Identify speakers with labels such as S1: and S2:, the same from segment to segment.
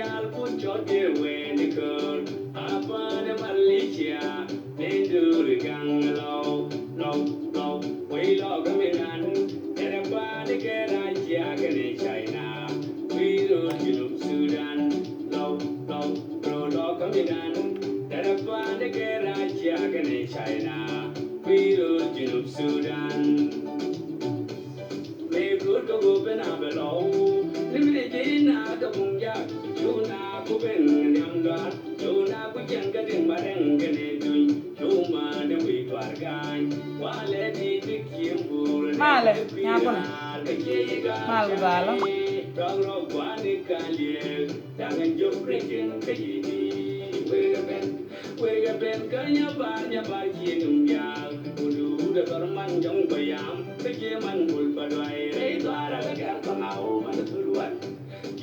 S1: mundial pucho de wenikor apane malicia nendur ganglo lo we lo gaminan era pane que raja gane China we ro junub Sudan lo gaminan era pane que raja gane China we ro junub Sudan we could go open up below limited na ka bungya juna ku ben nyamda juna ku janga ding mareng gane dui juma de we bargan wale di dikim bur
S2: male nyapon mal galo
S1: dog ro kwani kalie dangan jokre kin kayidi we ga ben kanya bar kinum ya udu da barman jong bayam ke man bul padwai re dwara ga pangau man turwan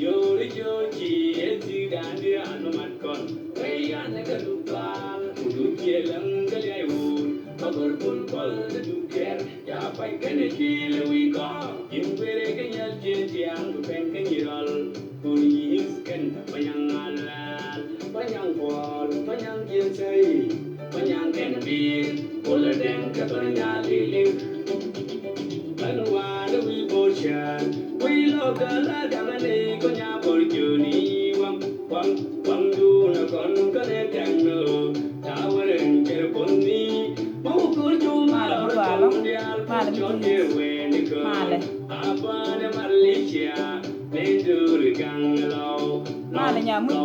S1: yori joji ezi dandi anu matkon wayan ga dupal udu kelang galai wur bagor pun kol da duker ya pai kene kile wi ko imbere kenyal jentiang ben kenyal kunis ken panyang alal panyang pol panyang jensai panyang ken bir kol den katanya lili anwar wi boshan wi lokala damane konya borjuni wam du na kon kane tangno tawaren jer ponni mau kurju mal mundial choke weni ko apane malaysia nendur ganglo
S2: male nyamu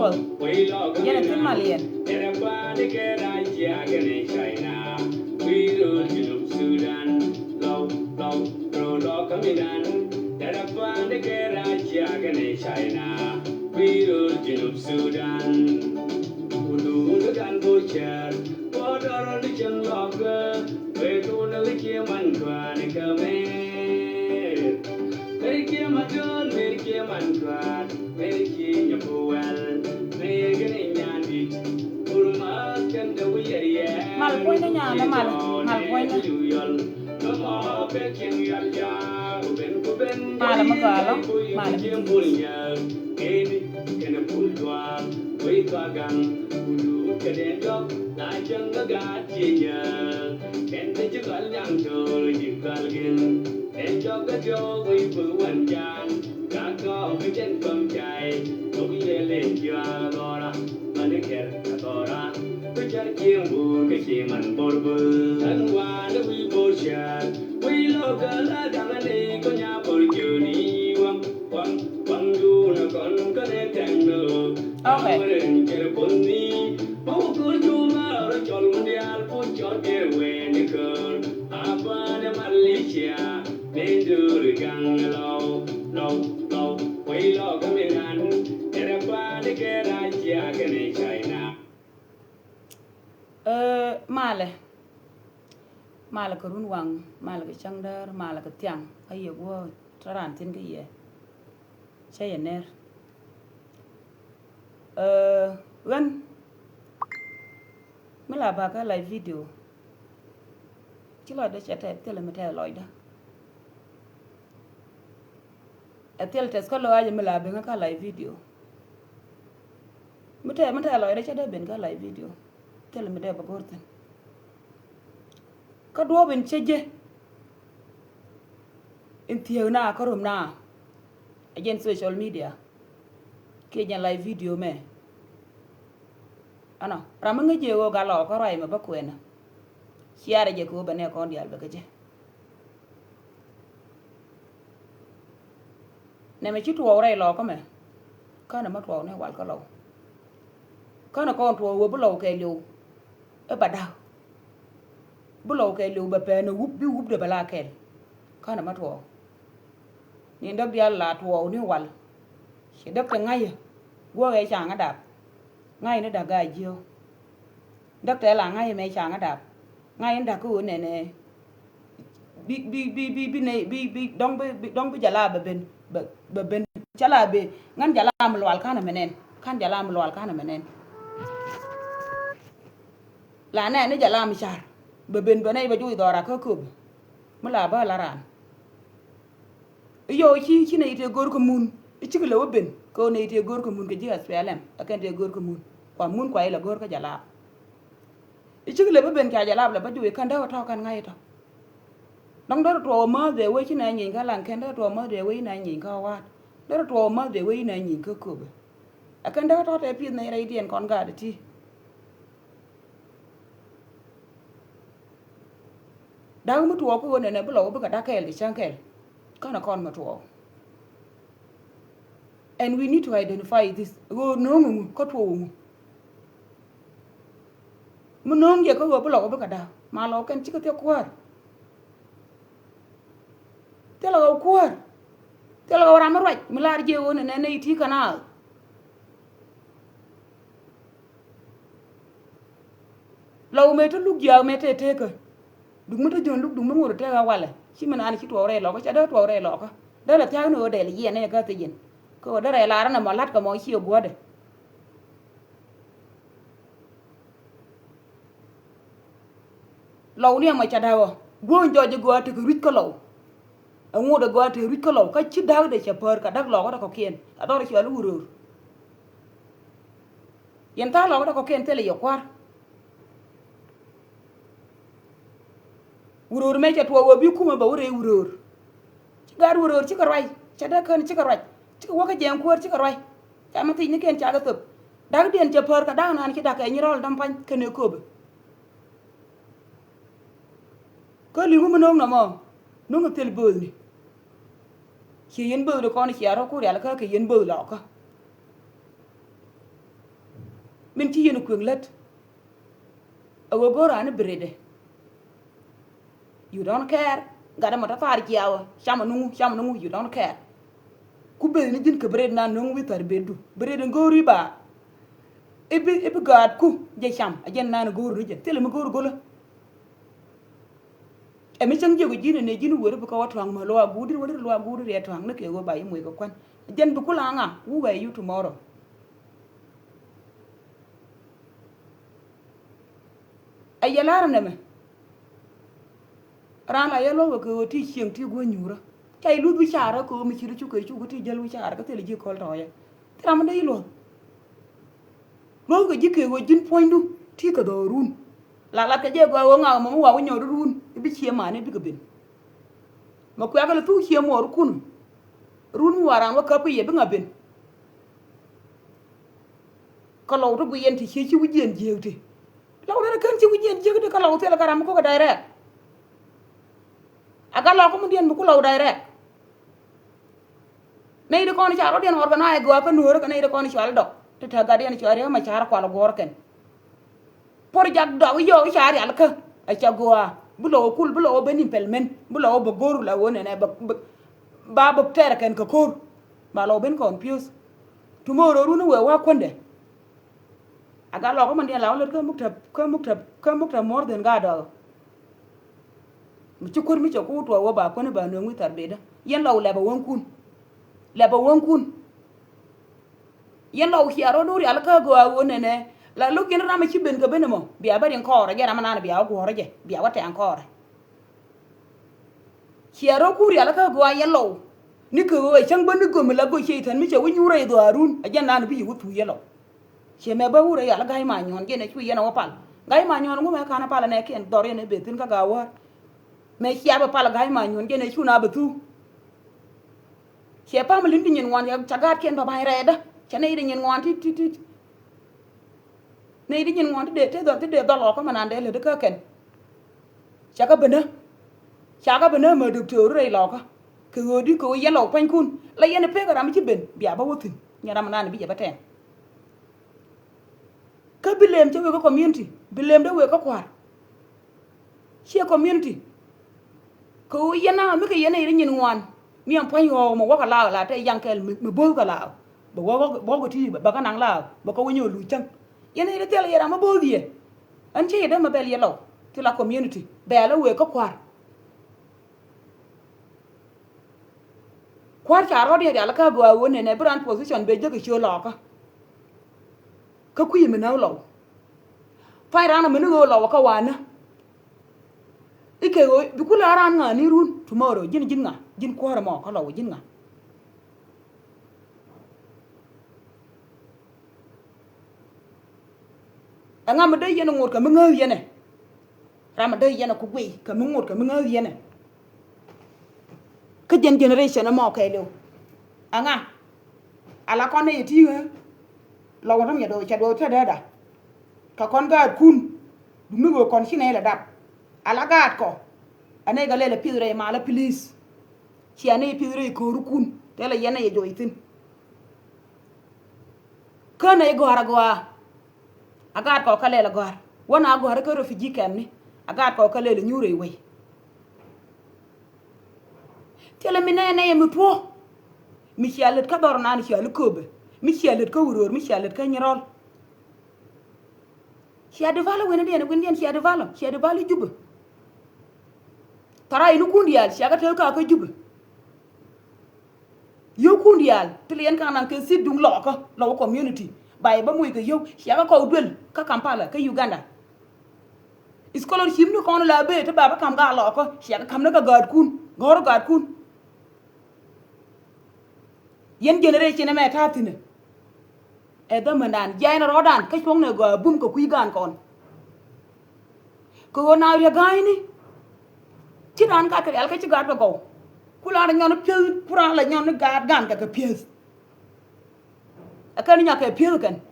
S2: ko yene tin malien
S1: era pane que raja gane China we ro junub Sudan lo kaminan era pane que raja gane China we ro junub Sudan udu kan bocher bodor ni jeng loga we tu na ke man kwan kame merike madon merike man kwan merike nyapuel merike nyandi urma kan da wiye
S2: mal koy na nyana mal koy na mala magalo mala
S1: bulnya eni kena pulwa we kagang udu keden job la janga gatinya ken te jugal yang dor jugal gen en joga jo we buwan jan ka ko we jen kom jai ko ye len ja gora maniker gora kujar kiembu ke chiman borbu anwa de we borsha we lokala dangane ko nya borjuni wam du na kon kane tangno awaren jer ponni mau kurju mar chol mundial pucho de wenikor apane malaysia nendur ganglo lo we lo gaminan era pane que raja gane China
S2: male ko run wang male ko changdar male ko tiang ayo go taran tin ke ye chayener wen mila ba ka live video chilo de chete tele mete loida atel tes ko lo aje mila be ka live video mete loida chete ben ka live video tele mete ba gorten ka do ben cheje in na ko rum na again social media ke jan live video me ana ramanga je wo galo ko rai ma ba kwena chiare je ko bane ko ndial ba je ne me chitu wo rai lo ko me kana ma to ne wal ko lo kana ko to wo bu lo ke lu e bada bu lo ke lu ba pe no wup de bala ke kana ma to ni ndak dia la to ni wal si dak ta ngay go ga chang đạp ngay nó đã ga jiu dak ta la ngay me chang đạp ngay nda ku ne ne bi ne bi dong bi jala ba ben jala be ngan jala am lwal kana menen kan jala am lwal kana menen la ne jala am char ba ben ba nei ba ju dora ko kub mala ba la ran yo chi ne te gor ko mun ichi le ben ko ne te gor ko mun ke ji SPLM akan te gor ko mun kwa mun kwa ila gor ka jala ichi le ben ka jala la ba ju kan da to kan ngai to dong đó to ma de we chi na nyin ka lan kan da to ma de we na nyin ka wa đó to ma de we na nyin ka ko akan da to te pi na rai dien kon ga de ti daw mu to ko ne bu lo bu ka da kel di chan kel kana kon ma to and we need to identify this go no ngu ko to ngu mu no nge ko bu lo bu ka da ma lo kan chi ka te kwar te lo kwar te lo ra ma roi mu lar je wona ne ne ti kana law me to lug ya me te ka dug mu to jon lug dug mu ngoro te ga wala chi man an chi to re lo ko cha do to re lo ko da la ta no de le ye ne ka te yin ko da re la ra na mo lat ko mo chi go de law ni ma cha dawo go njo je go te ko rit ko law ngu da go te rit ko law ka chi daw de cha per ka dak lo ko da ko kien a do chi lu ru yen ta lo da ko kien te le yo kwar urur me cha to wo bi kuma ba wure urur ci gar urur ci ko ray ca da kan ci ko ray ci ko ka jeng ko ci ko ray ca ma ti ni ken ca ga tëb dag den ca per ka dag nan ci dak ay ñi rol dam pañ kene ko be ko li mu no mo no nga tel beul ni ci yeen beul ko ni ci aro ko yalla ka yeen beul la ko min ci yeen ko nglet awo gora ni brede you don't care gada mata far kiawa chama nungu you don't care ku be ni din ke bred na nungu wi tar bedu bred ngori ba ebi gad ku je cham ajen na ngori je tele mo ngori gola e mi chang je go jine ne jinu wori bu ko watwang ma lo agudi wori lo agudi re twang ne ke go ba yi moy ko kwan jen bu kula nga who are you tomorrow ayalaram ne me rana yelo ko ti chieng ti go nyura kai lu bi chara ko mi chiru ko chu ko ti jalu chara ko te ji kol to ya tram dai lo go ji ke go jin pointu ti ka do run la ka je go nga mo wa wo nyoru run bi chie ma ne bi ko bin ma ku ya ka tu chie mo ru kun run waran wa ka pi ye bi nga bin ko lo ru bu yen ti chi wu jen je ti lo da kan chi wu jen je ti ka lo te la karam ko dai re aga lo ko mu dien bu ku law dai rek nei de kon charo dien organa ay go ka nuor ka nei de kon chal do te ta ga dien chari ma char ko la gor ken por jag do yo chari al ka ay cha go bu lo kul bu lo benin pelmen bu lo bo goru la wona ne ba bo ter ken ka kor ba lo ben confuse tomorrow ru no we wa konde aga lo ko man dien la lo ka mukta more than ga do mi chukur mi choku to wa ba ko ne ba no ngi tar beda yen law le ba wonkun yen law hiaro duri al ka go wona ne la lu kin rama ci ben ga benemo biya bari encore ga rama nan biya go roje biya wate encore hiaro kuri al ka go yen law ni ko we chang ban go mi la go sheitan mi che wu nyure do arun ajen nan bi wutu yelo che me ba wure ya la gai ma nyon gene chu yena wopal gai ma nyon ngu me kana pala ne ken dore ne betin ka ga wa me chia ba pala gai ma nyon gene chu na betu che pa mlin din nyen wan ya chagat ken ba bai reda che ne din nyen wan ti ne din nyen wan ti de te do lo ko manande le de ka ken cha ka bena ma doctor re lo ka ko di ko yen lo pan kun la yen pe ga ram ci ben bia ba wotin nyaram nan bi je ba ten ka bilem ci we ko community bilem de we ko kwar che community ko yena mi ke yena iri nyin ngwan mi am pan yo mo waka la te yankel mi bo ka la bo ko ti ba ka nang la ba ko wonyo lu chang yena iri tel yera ma bo die an che de ma bel yelo ti la community be la we ko kwar cha ro de ala ka go wona ne brand position be je ke cho lo ka ku yimi na lo fa rana mi no lo ka wana ike go bi kula ran nga ni run tomorrow jin nga jin ko mo ka lo jin nga anga ma dai yana ngot ka menga yana rama dai yana ku gwe ka mengot ka menga yana ka generation ma ka lew anga ala kon ne ti law ram ya do cha do ta da ka kon ga kun dum go kon shine la dab ala ga ko ane ga le pidre ma la police ci ane pidre ko rukun te la yana ye joitin kana ye gora goa aga ko ka le la gor wana gora ko refugee kem ni aga ko ka le nyure we tele mi ne ye mi po mi chalet ka dor nan chalet ko be mi chalet ko wuror mi chalet ka nyirol chia de valo wena de gwen den chia de valo jube tara inu kundial chia ga tel ka jube yo kundial tele en kan nan ke sidung lo community bay ba muy ke yo chia ga ko dwel ka Kampala ka Uganda scholarship ni kon la be te baba kam ga lo ko chia ga kam na ka gad kun gor gad kun yen generation me tatine e do mandan jayna rodan ka chong ne go bum ko kuigan kon ko na ya gaini ti dan ka ka ci gad go kula na nyon pe kura la nyon gad gan ka pies akani nya ka pies kan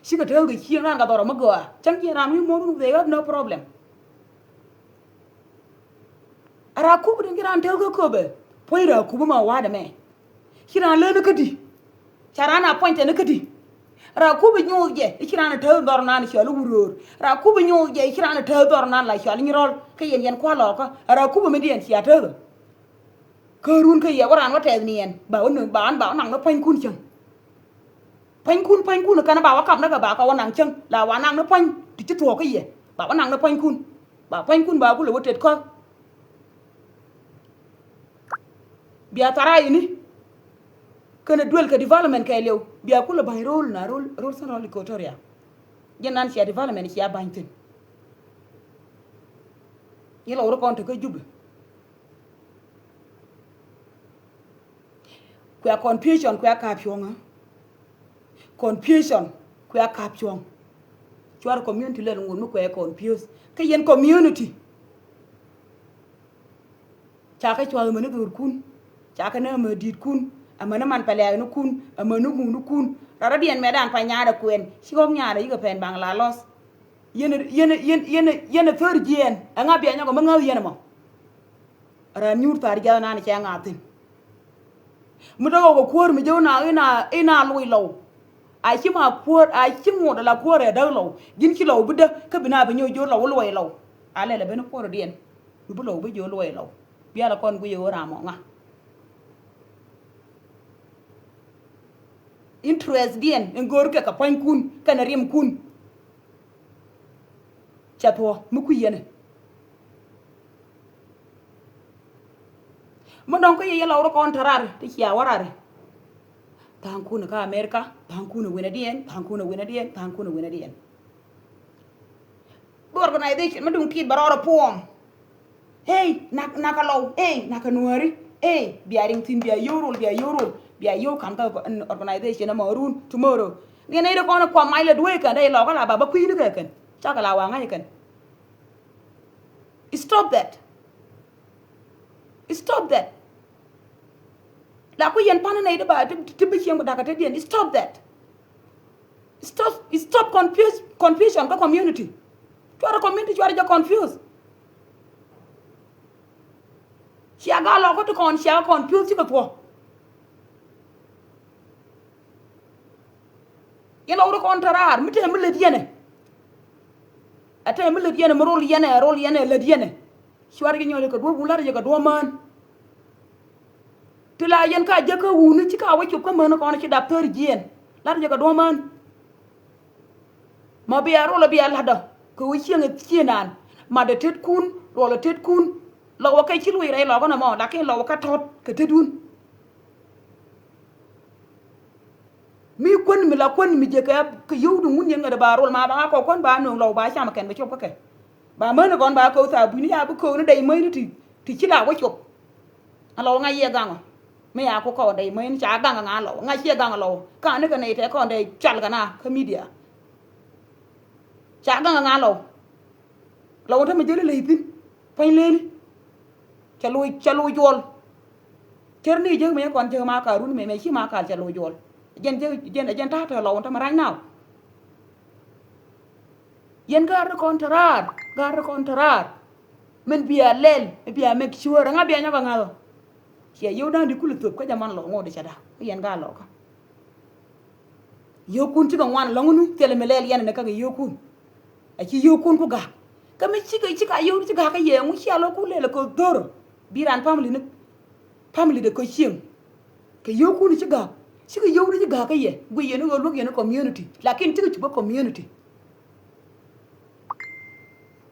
S2: shi ka tel ga chi ran ga doro mago chang ki ran mi mo they have no problem ara ku bu ngiran tel ga ko be poira ku bu ma wa da me kiran le nakadi charana point nakadi ra ku bu nyu je kiran tel dor nan shi alu wuror ra ku bu nyu je kiran tel dor nan la shi alu nyirol ka yen kwa lo ko ra ku bu me dien shi atel ko run ka ye waran wa te nien ba won ba an ba nang no point kun chang point kun ka na ba wa kap na ka ba ka wa nang chang la wa nang no point ti ti to ka ye ba wa nang no point kun ba ku le wo tet ko biya tara ini kana duel ka development kay lew biya kula bay role na role central equatoria jenan ci development ci abanten yela woro konte ko jubbe ku ya confusion ku ya kapionga confusion ku ya kapion chuar community le ngunu ko ya confuse ka yen community cha ka chuar mene gur kun chaka na ma dit kun amana man pale no kun amanu ngunu kun rara dien medan pa nyaada kuen sigom nyaada yiga pen bang la los yene fer gien anga bia nyago manga yene mo ra nyur tar ga na ni cha ngatin mu do go kuor mi jona ina lui lo ai chi ma kuor ai chi mo da la kuor e da lo gin ki lo buda ka bina ba nyo jo lo lo lo ale le ben kuor dien bu lo bu jo lo bia la kon gu yo ra mo nga interest dien ngor ka pan kun kana rim kun chato mu ku yene mo don ko ye lawro kon tarar ti ya warare tan kun ka America tan kun wena dien organization ma dum kid barora pom hey naka law hey naka nuari hey biaring tin bia yorol bia yo kam ka organization ma run tomorrow ni ne ko na kwa maile duwe kan dai lo ka la baba ku ni kan cha ka la wa ngai kan stop that la ku yen pana nei de ba ti bi chen da ka te dien stop that stop confusion ka community tu are confused si aga lo ko to kon si aga confused ko to yela wuro kon tarar mite mele diene ate mele diene rol yene le diene shwar gi nyole ko do bular je ko do man tila yen ka je ko wunu ci ka wacu ko man ko na ci docteur jien lar je ko do man ma biya rolo biya lada ko wuci nga cienan ma de tet kun rolo tet kun lo wa kay ci luy ray lo ko na mo la kay lo ka tot ka tedun mi kon mi la kon mi je ka yowdu mun yenga da barol ma ba ko kon ba no lo ba chama ken ba chop ko ke ba man kon ba ko sa bu ni ya bu ko ni dai mai ti ci la wa chop alo nga ye gango me ya ko ko dai men cha gang nga lo nga che gang lo ka ne ka ne te ko dai chal kana ka media cha gang nga lo ta me jele le tin pai lên cha lui jol cher ni je me kon je ma ka run me chi ma ka cha lui jol jen ta ta lo ta ma right now yen gar kontrar men bia lel bia make sure nga bia nya ka nga che yo dan di kulu top ka jaman lo ngode cha da yen ga lo ka yo kun ti ga wan lo ngunu tele me lel yen ne ka yo kun a chi yo kun ku ga ka me chi ka yo ti ga ka ye mu chi alo ku le ko doro biran family de ko ching ke yo kun ti ga chi ka yo ti ga ka ye bu ye no lo ye no community lakin ti ku community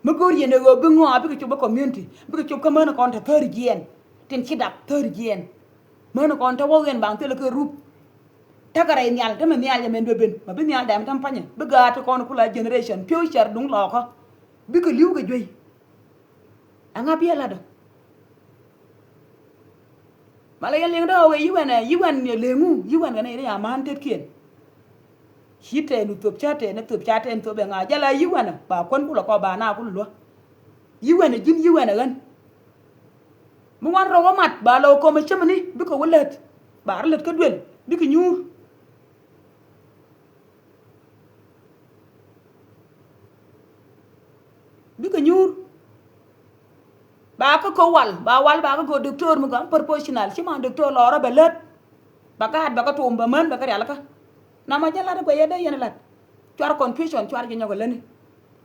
S2: me gor ye ne go bu ngo abi ku community bu ku ka mana kon ta third gen tin chi dap third gen mana kon ta wo gen bang te le ko rup takara nyal te me nyal men be ben ma be nyal dam tam panye be ga to kon kula generation future dung lo ko bi ko liu ga joy anga bi la do mala yel ling do we yuan ne lengu yuan ga ne ya man te kien hite nu top chate ne top chate en to be nga jala yuan ba kon kula ko ba na kulu lo yuan jin yuan gan mu wan ro mat ba lo ko me chemani bi ko wulet ba let ko dwel bi ko nyur bi ko nyur ba ko wal ba ko docteur mu gam proportional ci man docteur lo ra belet ba ka hat ba ko tum ba man ba ka yalla ka na ma jala ko yede yen lat tuar confusion tuar ji ñogo leni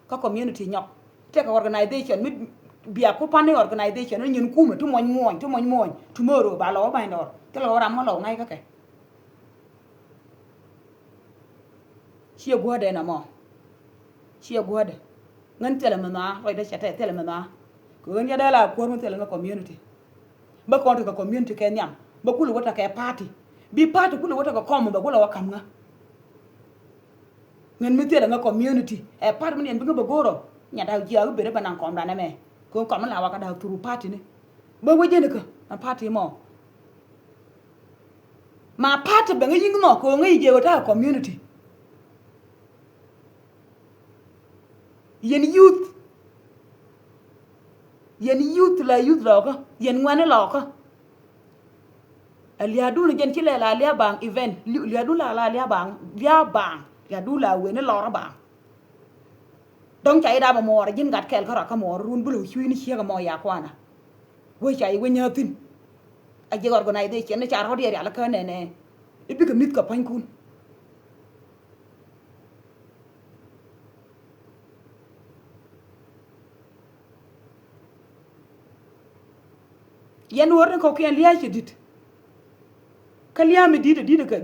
S2: ka community ñok te ka organization mi biya ko pani organization ñun kuma tu moñ tomorrow ba lo ba ndor te lo ram lo ngay ka ke ci gode na mo ci gode ngan tele ma roy da chate tele ma ko ngan yada la ko mo tele nga community ba ko to ka community ke nyam ba kulu wata ke party bi party kulu wata ka kom ba kulu wa kam nga ngan mi tele nga community e party men bi nga ba goro nya da ji agu bere ba nan kom da na me ko kom la wa ka da turu party ni ba waje ne ka na party mo ma party ba nga ying mo ko nga je wata community yen youth la ko yen ngwane la ko aliadu ne jen chile la alia bang event aliadu la alia bang aliadu la we ne lora bang dong chai da ba mo ra jin gat kel ka ra ka mo run bulu chui ni chia ka mo ya kwana we chai we nyatin a je organization ne char ho dia ala ka ne ibi ka mit ka pan kun yen wor ko kien liya ci dit ka liya mi dit ka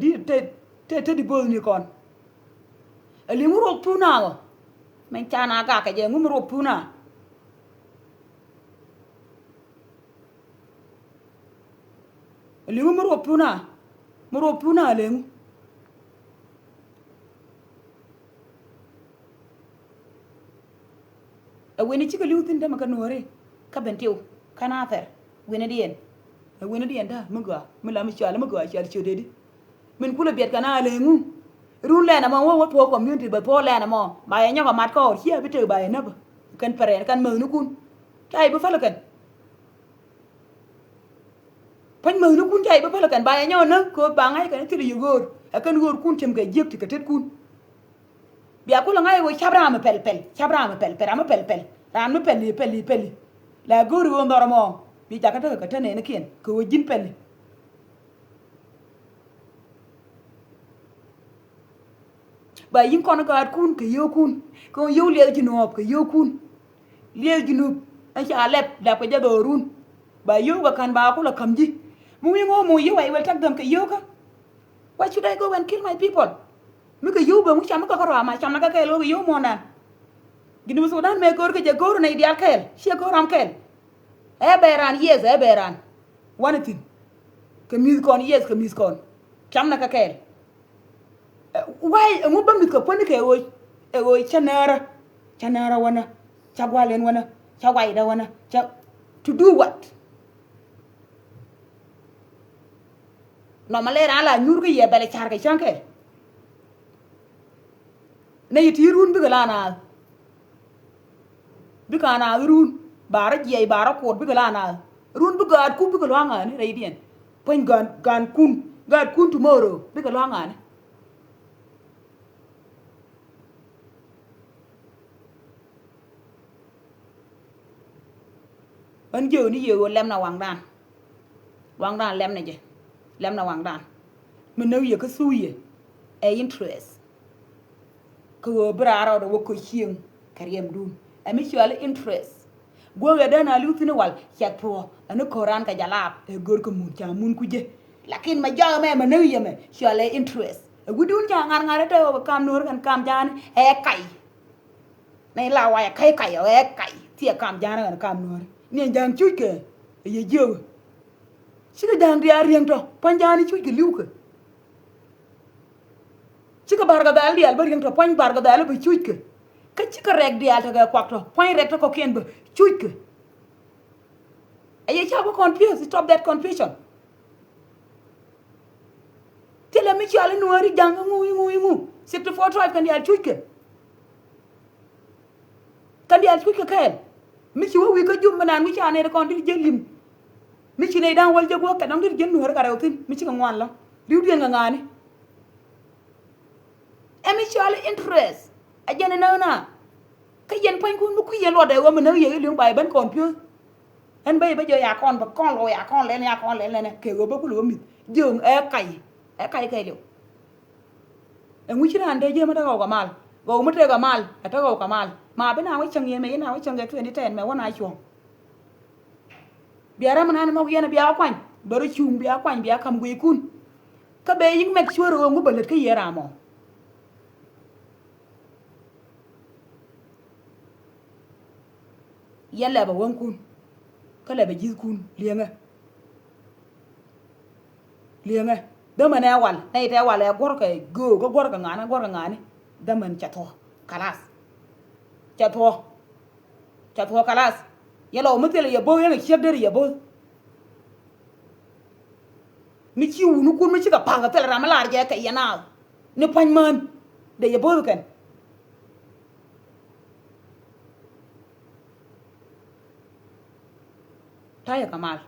S2: te di bol ni kon ali mu ro puna go men chana ga ka je mu ro puna ali mu ro puna le mu a weni ci ka liutin de maka nore ka bentiu kana fer wena dien da muga mila mi chala muga chal chodedi min kula biet kana lengu run le na mo wo to community ba to le na mo ba ya nya mat ko hia bi te ba na ba kan pare kan mo nu kun chai bu fala kan pan mo nu kun chai bu fala kan ba ya nya na ko ba ngai kan ti yu gor kan gor kun tem ga jek ti ka tet kun biya kula ngai wo chabra ma pel ram no pel la gor wo ndoro mo bi jakata ka tane ne kien ko jin pelle ba yin kono ka kun ke yo kun ko yo le jinop ke yo kun le jinup a cha lep da ko jado run ba yo ga kan ba ko la kamji mu ngo mu yo ai wel tak dam ke yo ka why should I go and kill my people mi ke yo ba mu chama ka ro ma chama ka ke lo yo mo na ginu Sudan me gor ke je gor na ideal kel she gor am kel eberan wanatin kemis kon chamna ka kel why mu bamit ko pon ke o chanara wana chagwalen wana chawaida wana to do what no malera la nyur ke ye bele char ke chanke ne yiti run bi gala na bi kana run bara je bara ko bi gala na run bi gad ku bi gala nga ne re dien pen gan kun gad kun tomorrow bi gala nga ne an je ni ye lem na wang dan lem na je lem na wang dan mình nấu giờ cái suy interest ko braro do ko chieng kariem dun mutual interest go ga dana lutin wal chatpo an koran ka jalap e gor ko mun cha mun kuje lakin ma jaga me nấu giờ me mutual interest gudun ja ngar ngar to kam nur kan kam jan e kai nay la wa kai kai e kai ti kam jan kan kam nur ni jang chuj ke ye jew sika jang dia rieng to panjani chuj ke liu ke chika barga dal dial bari to point barga dal ba chuj ke ka chika rek dial ta ga kwak to point rek to ko ken ba chuj ke aye cha ko confuse stop that confusion tele mi chala nuari jang ngu 64 tribe kan dial chuj ke kan dial chuj ke ken mi chi wi ko jum manan mi cha ne ko ndi jelim mi chi ne dan wal jago ka dang ndi jen nuar ka rewtin mi chi ngwan la riu di nga ngani mutual interest ajana na cái dân phanh kun ku ye lo de wa men ye liu bai ban kon pyo en bai ba jo ya kon ba kon lo ya kon le ne ke go ba ku lo mi jong e kai liu en wi chiran de je ma da ga mal go mu te ga mal ta ga mal ma be na wa chang ye me na wa chang ga 2010 me wa na chuong biara man ma ye na bia kwan bari chung bia kwan bia kam gu kun ka be yin mek sure ro ngu balet ke ye ra mo yalla ba wan kun kala ba jiz kun lianga da man ya wal nay ta wal ya gor ka go go gor ka ngana da man chato kalas chato kalas yalla o mutele ya bo yana chef der ya bo mi ci wunu kun mi ci ka panga tel ramala ya ka yana ni pan man de ya bo kan taya kamal